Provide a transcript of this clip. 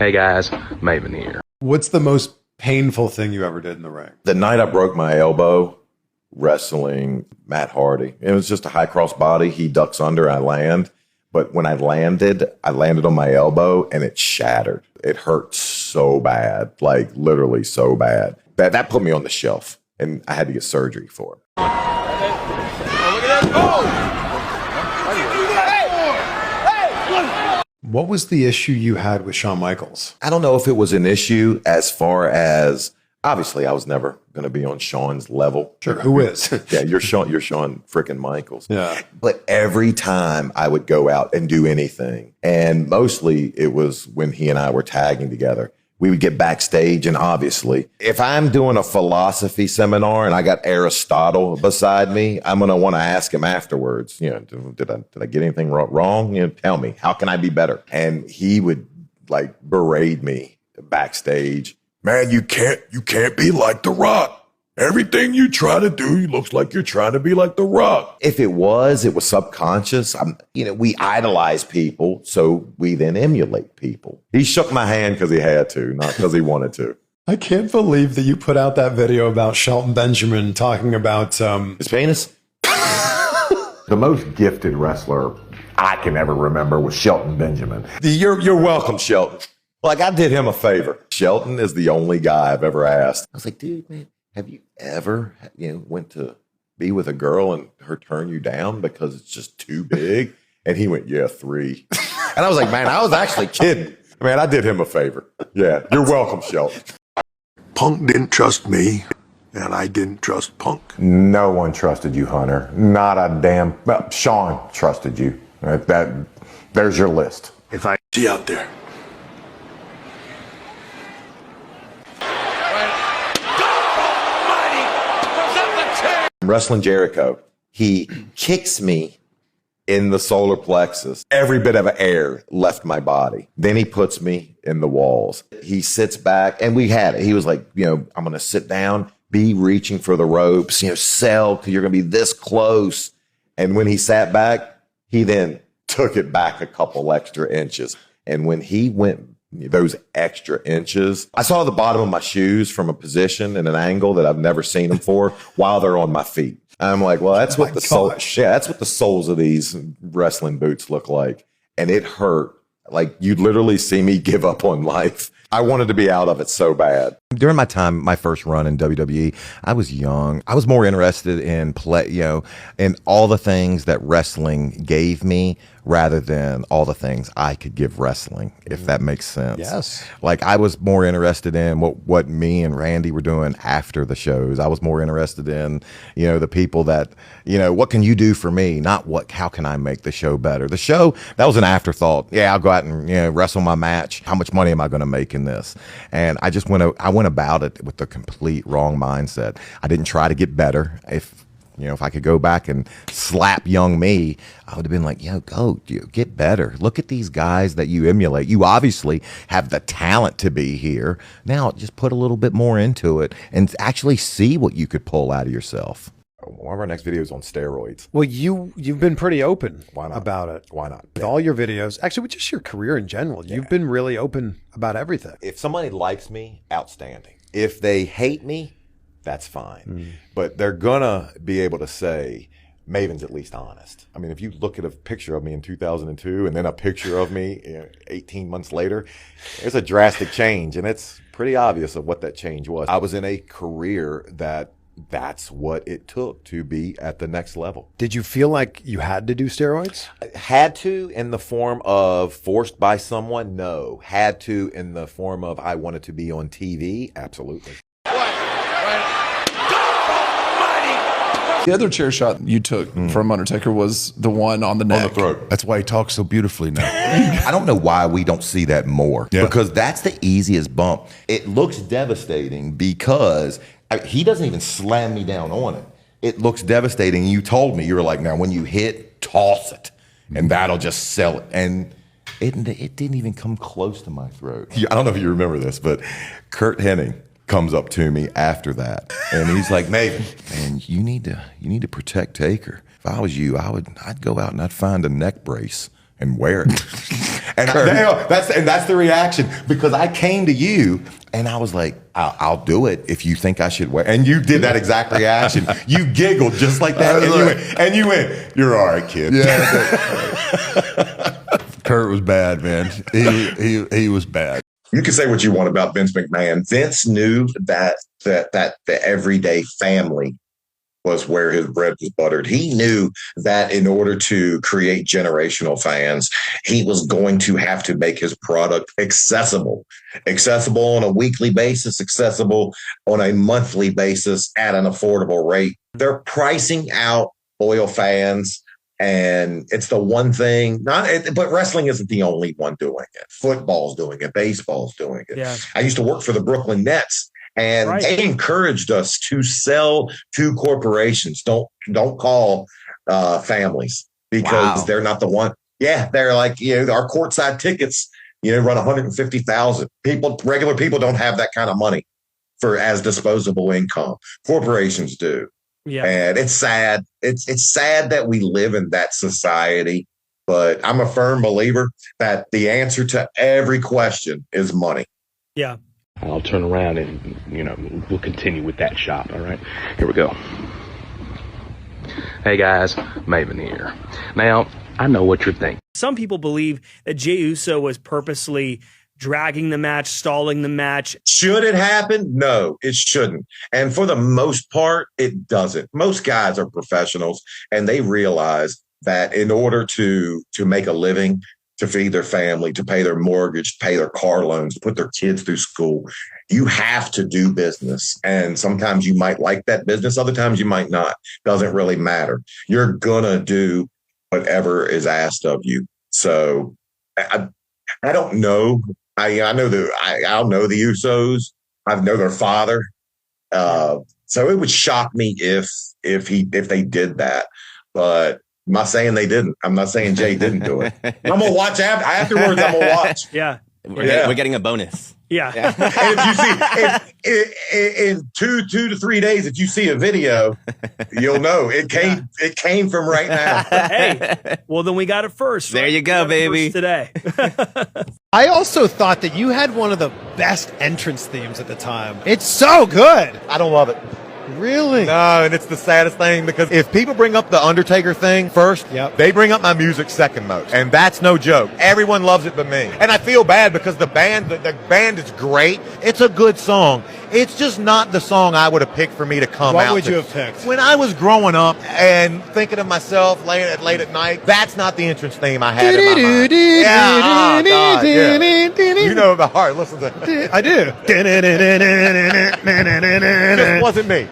Hey guys, Maven here. What's the most painful thing you ever did in the ring? The night I broke my elbow wrestling Matt Hardy. It was just a high cross body. He ducks under, I land. But when I landed on my elbow and it shattered. It hurt so bad, like literally so bad. That put me on the shelf and I had to get surgery for it. Look at that. Oh! How'd you do that? Hey! What was the issue you had with Shawn Michaels? I don't know if it was an issue as far as, obviously I was never going to be on Shawn's level. Sure, who is? Yeah, you're Shawn freaking Michaels. Yeah. But every time I would go out and do anything, and mostly it was when he and I were tagging together, we would get backstage, and obviously, if I'm doing a philosophy seminar and I got Aristotle beside me, I'm going to want to ask him afterwards, you know, did I get anything wrong? You know, tell me, how can I be better? And he would like berate me backstage. Man, you can't be like The Rock. Everything you try to do looks like you're trying to be like The Rock. If it was subconscious. We idolize people, so we then emulate people. He shook my hand because he had to, not because he wanted to. I can't believe that you put out that video about Shelton Benjamin talking about His penis? The most gifted wrestler I can ever remember was Shelton Benjamin. You're welcome, Shelton. Like, I did him a favor. Shelton is the only guy I've ever asked. I was like, dude, man, have you ever, went to be with a girl and her turn you down because it's just too big? And he went, yeah, 3. And I was like, man, I was actually kidding. Man, I did him a favor. Yeah, you're welcome, Shelton. Punk didn't trust me, and I didn't trust Punk. No one trusted you, Hunter. Not a damn. Well, Shawn trusted you. There's your list. If I see out there. Wrestling Jericho, he kicks me in the solar plexus. Every bit of air left my body. Then he puts me in the walls. He sits back, and we had it. He was like, I'm going to sit down, be reaching for the ropes, sell because you're going to be this close. And when he sat back, he then took it back a couple extra inches. And when he went those extra inches, I saw the bottom of my shoes from a position and an angle that I've never seen them for while they're on my feet. I'm like, well, that's what that's what the soles of these wrestling boots look like. And it hurt. Like, you'd literally see me give up on life. I wanted to be out of it so bad. During my first run in WWE, I was young. I was more interested in in all the things that wrestling gave me rather than all the things I could give wrestling, if that makes sense. Yes. Like, I was more interested in what me and Randy were doing after the shows. I was more interested in, the people that, what can you do for me? Not how can I make the show better? The show, that was an afterthought. Yeah, I'll go out and, wrestle my match. How much money am I going to make in this? And I went about it with the complete wrong mindset. I didn't try to get better. If I could go back and slap young me, I would have been like, get better. Look at these guys that you emulate. You obviously have the talent to be here. Now just put a little bit more into it and actually see what you could pull out of yourself. One of our next videos on steroids. Well, you've been pretty open about it. Why not? With all your videos, actually, with just your career in general, you've been really open about everything. If somebody likes me, outstanding. If they hate me, that's fine. But they're gonna be able to say, Maven's at least honest. I mean, if you look at a picture of me in 2002 and then a picture of me 18 months later, there's a drastic change, and it's pretty obvious of what that change was. I was in a career that's what it took to be at the next level. Did you feel like you had to do steroids? Had to in the form of forced by someone? No. Had to in the form of I wanted to be on TV? Absolutely. The other chair shot you took from Undertaker was the one on the neck. On the throat. That's why he talks so beautifully now. I don't know why we don't see that more. Yeah. Because that's the easiest bump. It looks devastating because he doesn't even slam me down on it. It looks devastating. You told me, you were like, now when you hit, toss it. And that'll just sell it. And it didn't even come close to my throat. I don't know if you remember this, but Kurt Hennig comes up to me after that, and he's like, Maven, man, you need to protect Taker. If I was you, I'd go out and I'd find a neck brace and wear it. And that's the reaction, because I came to you and I was like, I'll do it if you think I should wear. And you did that exact reaction. You giggled just like that, and you went, "You're all right, kid." Yeah. Kurt was bad, man. He was bad. You can say what you want about Vince McMahon. Vince knew that the everyday family was where his bread was buttered. He knew that in order to create generational fans, he was going to have to make his product accessible on a weekly basis, accessible on a monthly basis at an affordable rate. They're pricing out loyal fans. And it's the one thing, but wrestling isn't the only one doing it. Football's doing it. Baseball's doing it. Yeah. I used to work for the Brooklyn Nets, and they encouraged us to sell to corporations. Don't call families, because they're not the one. Yeah, they're like, our courtside tickets, run 150,000. Regular people don't have that kind of money as disposable income. Corporations do. Yeah. And it's sad. It's sad that we live in that society, but I'm a firm believer that the answer to every question is money. Yeah. I'll turn around and, we'll continue with that shot. All right, here we go. Hey guys, Maven here. Now, I know what you're thinking. Some people believe that Jey Uso was purposely dragging the match, stalling the match. Should it happen? No, it shouldn't. And for the most part, it doesn't. Most guys are professionals, and they realize that in order to make a living, to feed their family, to pay their mortgage, pay their car loans, put their kids through school, you have to do business. And sometimes you might like that business. Other times you might not. Doesn't really matter. You're going to do whatever is asked of you. So I don't know. I know I don't know the Usos. I know their father. So it would shock me if they did that. But I'm not saying they didn't. I'm not saying Jay didn't do it. I'm gonna watch afterwards. I'm gonna watch. Yeah. We're getting a bonus. Yeah. And if you see in 2 to 3 days, if you see a video, you'll know it came from right now. Hey, well then we got it first. There you go, baby. Today. I also thought that you had one of the best entrance themes at the time. It's so good. I don't love it. Really? No, and it's the saddest thing, because if people bring up the Undertaker thing first, they bring up my music second most. And that's no joke. Everyone loves it but me. And I feel bad, because the band is great. It's a good song. It's just not the song I would have picked for me to come out. What would you have picked? When I was growing up and thinking of myself late at night, that's not the entrance theme I had in my mind. Yeah, God, yeah. You know the heart. Listen to it. I do. It just wasn't me.